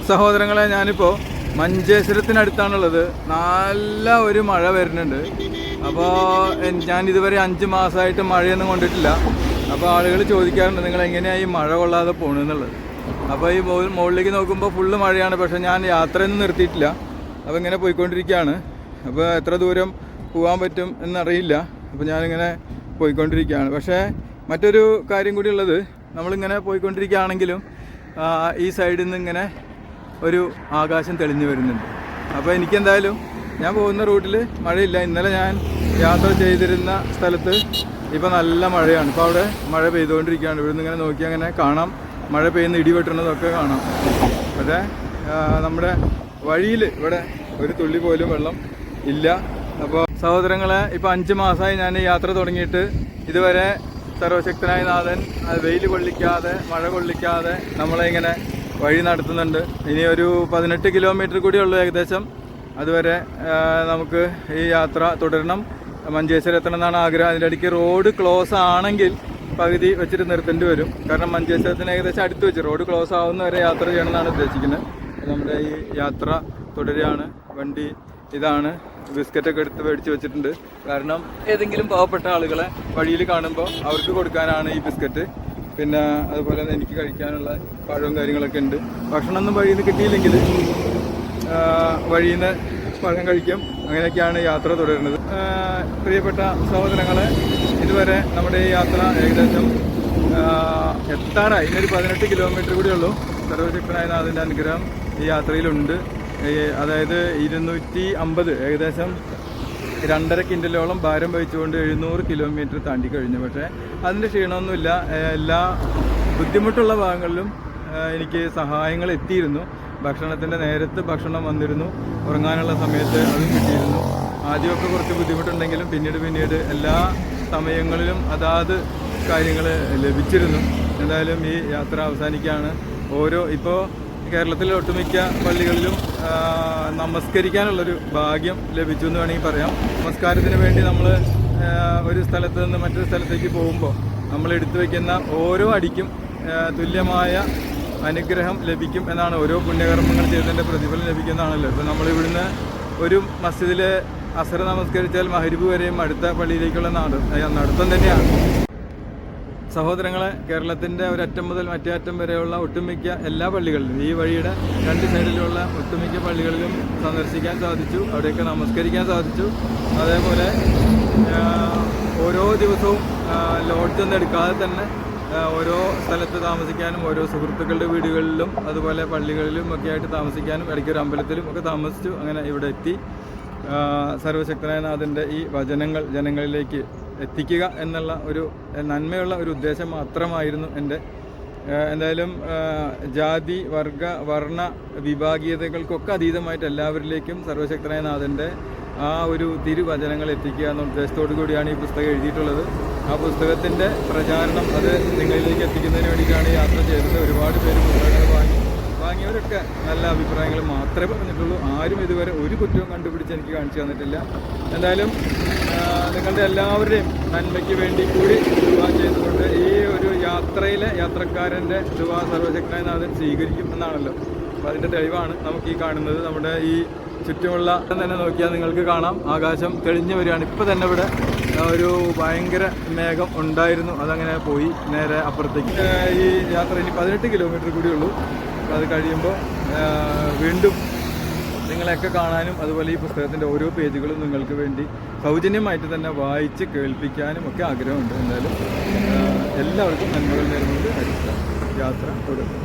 സഹോദരങ്ങളെ, ഞാനിപ്പോൾ മഞ്ചേശ്വരത്തിനടുത്താണുള്ളത്. നല്ല ഒരു മഴ വരുന്നുണ്ട്. അപ്പോൾ ഞാനിതുവരെ 5 മാസമായിട്ട് മഴയൊന്നും കൊണ്ടിട്ടില്ല. അപ്പോൾ ആളുകൾ ചോദിക്കാറുണ്ട്, നിങ്ങൾ എങ്ങനെയാണ് ഈ മഴ കൊള്ളാതെ പോകണമെന്നുള്ളത്. അപ്പോൾ ഈ മുകളിലേക്ക് നോക്കുമ്പോൾ ഫുള്ള് മഴയാണ്. പക്ഷേ ഞാൻ യാത്രയൊന്നും നിർത്തിയിട്ടില്ല. അപ്പോൾ ഇങ്ങനെ പോയിക്കൊണ്ടിരിക്കുകയാണ്. അപ്പോൾ എത്ര ദൂരം പോകാൻ പറ്റും എന്നറിയില്ല. അപ്പോൾ ഞാനിങ്ങനെ പോയിക്കൊണ്ടിരിക്കുകയാണ്. പക്ഷേ മറ്റൊരു കാര്യം കൂടി ഉള്ളത്, നമ്മളിങ്ങനെ പോയിക്കൊണ്ടിരിക്കുകയാണെങ്കിലും ഈ സൈഡിൽ നിന്ന് ഇങ്ങനെ ഒരു ആകാശം തെളിഞ്ഞു വരുന്നുണ്ട്. അപ്പോൾ എനിക്കെന്തായാലും ഞാൻ പോകുന്ന റൂട്ടിൽ മഴയില്ല. ഇന്നലെ ഞാൻ യാത്ര ചെയ്തിരുന്ന സ്ഥലത്ത് ഇപ്പോൾ നല്ല മഴയാണ്. ഇപ്പോൾ അവിടെ മഴ പെയ്തുകൊണ്ടിരിക്കുകയാണ്. ഇവിടുന്ന് ഇങ്ങനെ നോക്കിയാൽ അങ്ങനെ കാണാം, മഴ പെയ്യുന്ന ഇടി വെട്ടുന്നതൊക്കെ കാണാം. പക്ഷേ നമ്മുടെ വഴിയിൽ ഇവിടെ ഒരു തുള്ളി പോലും വെള്ളം ഇല്ല. അപ്പോൾ സഹോദരങ്ങളെ, ഇപ്പോൾ 5 മാസമായി ഞാൻ യാത്ര തുടങ്ങിയിട്ട് ഇതുവരെ സർവശക്തനായ നാഥൻ വെയിൽ കൊള്ളിക്കാതെ മഴ കൊള്ളിക്കാതെ നമ്മളെ ഇങ്ങനെ വഴി നടത്തുന്നുണ്ട്. ഇനി ഒരു 18 കിലോമീറ്റർ കൂടി ഉള്ളൂ ഏകദേശം. അതുവരെ നമുക്ക് ഈ യാത്ര തുടരണം. മഞ്ചേശ്വരം എത്തണം എന്നാണ് ആഗ്രഹം. അതിൻ്റെ ഇടയ്ക്ക് റോഡ് ക്ലോസ് ആണെങ്കിൽ പകുതി വെച്ചിട്ട് നിർത്തേണ്ടി വരും. കാരണം മഞ്ചേശ്വരത്തിന് ഏകദേശം അടുത്ത് വെച്ച് റോഡ് ക്ലോസ് ആവുന്നവരെ യാത്ര ചെയ്യണമെന്നാണ് ഉദ്ദേശിക്കുന്നത്. നമ്മുടെ ഈ യാത്ര തുടരുകയാണ്. വണ്ടി ഇതാണ്. ബിസ്ക്കറ്റൊക്കെ എടുത്ത് മേടിച്ച് വെച്ചിട്ടുണ്ട്. കാരണം ഏതെങ്കിലും പാവപ്പെട്ട ആളുകളെ വഴിയിൽ കാണുമ്പോൾ അവർക്ക് കൊടുക്കാനാണ് ഈ ബിസ്ക്കറ്റ്. പിന്നെ അതുപോലെ തന്നെ എനിക്ക് കഴിക്കാനുള്ള പഴവും കാര്യങ്ങളൊക്കെ ഉണ്ട്. ഭക്ഷണമൊന്നും വഴിയിൽ നിന്ന് കിട്ടിയില്ലെങ്കിൽ വഴിയിൽ നിന്ന് പഴം കഴിക്കും. അങ്ങനെയൊക്കെയാണ് യാത്ര തുടരുന്നത്. പ്രിയപ്പെട്ട സഹോദരങ്ങളെ, ഇതുവരെ നമ്മുടെ ഈ യാത്ര ഏകദേശം എത്താറായി. ഇന്നൊരു 18 കിലോമീറ്റർ കൂടി ഉള്ളൂ. സർവശക്തനായ നാഥൻ്റെ അനുഗ്രഹം ഈ യാത്രയിലുണ്ട്. അതായത് 250 ഏകദേശം 2.5 കിൻഡലോളം ഭാരം വഹിച്ചുകൊണ്ട് 700 കിലോമീറ്റർ താണ്ടി കഴിഞ്ഞു. പക്ഷേ അതിൻ്റെ ക്ഷീണമൊന്നുമില്ല. എല്ലാ ബുദ്ധിമുട്ടുള്ള ഭാഗങ്ങളിലും എനിക്ക് സഹായങ്ങൾ എത്തിയിരുന്നു. ഭക്ഷണത്തിൻ്റെ നേരത്ത് ഭക്ഷണം വന്നിരുന്നു. ഉറങ്ങാനുള്ള സമയത്ത് അതും കിട്ടിയിരുന്നു. ആദ്യമൊക്കെ കുറച്ച് ബുദ്ധിമുട്ടുണ്ടെങ്കിലും പിന്നീട് എല്ലാ സമയങ്ങളിലും അതാത് കാര്യങ്ങൾ ലഭിച്ചിരുന്നു. എന്തായാലും ഈ യാത്ര അവസാനിക്കുകയാണ്. ഇപ്പോൾ കേരളത്തിലെ ഒട്ടുമിക്ക പള്ളികളിലും നമസ്കരിക്കാനുള്ളൊരു ഭാഗ്യം ലഭിച്ചു എന്ന് വേണമെങ്കിൽ പറയാം. നമസ്കാരത്തിന് വേണ്ടി നമ്മൾ ഒരു സ്ഥലത്ത് നിന്ന് മറ്റൊരു സ്ഥലത്തേക്ക് പോകുമ്പോൾ നമ്മൾ എടുത്തു വയ്ക്കുന്ന ഓരോ അടിക്കും തുല്യമായ അനുഗ്രഹം ലഭിക്കും എന്നാണ്. ഓരോ പുണ്യകർമ്മങ്ങൾ ചെയ്തതിൻ്റെ പ്രതിഫലം ലഭിക്കുന്നതാണല്ലോ. ഇപ്പോൾ നമ്മളിവിടുന്ന് ഒരു മസ്ജിദിൽ അസർ നമസ്കരിച്ചാൽ മഗ്‌രിബ് വരെയും അടുത്ത പള്ളിയിലേക്കുള്ള നടത്തം തന്നെയാണ്. സഹോദരങ്ങളെ, കേരളത്തിൻ്റെ ഒരറ്റം മുതൽ മറ്റേ അറ്റം വരെയുള്ള ഒട്ടുമിക്ക എല്ലാ പള്ളികളിലും, ഈ വഴിയുടെ 2 സൈഡിലുള്ള ഒട്ടുമിക്ക പള്ളികളിലും സന്ദർശിക്കാൻ സാധിച്ചു. അവിടെയൊക്കെ നമസ്കരിക്കാൻ സാധിച്ചു. അതേപോലെ ഓരോ ദിവസവും ലോഡ്ജൊന്നും എടുക്കാതെ തന്നെ ഓരോ സ്ഥലത്ത് താമസിക്കാനും ഓരോ സുഹൃത്തുക്കളുടെ വീടുകളിലും അതുപോലെ പള്ളികളിലും ഒക്കെ ആയിട്ട് താമസിക്കാനും ഇടയ്ക്കൊരു അമ്പലത്തിലും ഒക്കെ താമസിച്ചു. അങ്ങനെ ഇവിടെ എത്തി സർവശക്തനായ നാഥൻ്റെ ഈ വചനങ്ങൾ ജനങ്ങളിലേക്ക് എത്തിക്കുക എന്നുള്ള ഒരു നന്മയുള്ള ഒരു ഉദ്ദേശം മാത്രമായിരുന്നു എൻ്റെ. എന്തായാലും ജാതി വർണ്ണ വിഭാഗീയതകൾക്കൊക്കെ അതീതമായിട്ട് എല്ലാവരിലേക്കും സർവശക്തനായ നാഥൻ്റെ ആ ഒരു തിരുവചനങ്ങൾ എത്തിക്കുക എന്ന ഉദ്ദേശത്തോടു കൂടിയാണ് ഈ പുസ്തകം എഴുതിയിട്ടുള്ളത്. ആ പുസ്തകത്തിൻ്റെ പ്രചാരണം അത് നിങ്ങളിലേക്ക് എത്തിക്കുന്നതിന് വേണ്ടിയിട്ടാണ് യാത്ര ചെയ്തത്. ഒരുപാട് പേര് പുസ്തകങ്ങൾ വാങ്ങിയവരൊക്കെ നല്ല അഭിപ്രായങ്ങൾ മാത്രമേ പറഞ്ഞിട്ടുള്ളൂ. ആരും ഇതുവരെ ഒരു കുറ്റവും കണ്ടുപിടിച്ച് എനിക്ക് കാണിച്ചു തന്നിട്ടില്ല. എന്തായാലും നിങ്ങളുടെ എല്ലാവരുടെയും നന്മയ്ക്ക് വേണ്ടി കൂടി ദുആ ചെയ്തുകൊണ്ട് ഈ ഒരു യാത്രയിലെ യാത്രക്കാരൻ്റെ ദുആ സർവശക്തനായ നാഥൻ സ്വീകരിക്കും എന്നാണല്ലോ. അപ്പോൾ അതിൻ്റെ തെളിവാണ് നമുക്ക് ഈ കാണുന്നത്. നമ്മുടെ ഈ ചുറ്റുമുള്ള തന്നെ നോക്കിയാൽ നിങ്ങൾക്ക് കാണാം, ആകാശം തെളിഞ്ഞു വരികയാണ്. ഇപ്പോൾ തന്നെ ഇവിടെ ഒരു ഭയങ്കര മേഘം ഉണ്ടായിരുന്നു, അതങ്ങനെ പോയി നേരെ അപ്പുറത്തേക്ക്. ഈ യാത്ര ഇനി 18 കിലോമീറ്റർ കൂടിയുള്ളൂ. അത് കഴിയുമ്പോൾ വീണ്ടും നിങ്ങളെയൊക്കെ കാണാനും അതുപോലെ ഈ പുസ്തകത്തിൻ്റെ ഓരോ പേജുകളും നിങ്ങൾക്ക് വേണ്ടി സൗജന്യമായിട്ട് തന്നെ വായിച്ച് കേൾപ്പിക്കാനും ഒക്കെ ആഗ്രഹമുണ്ട്. എന്തായാലും എല്ലാവർക്കും നന്മകൾ നേരുന്നത് അടുത്ത യാത്ര തുടരും.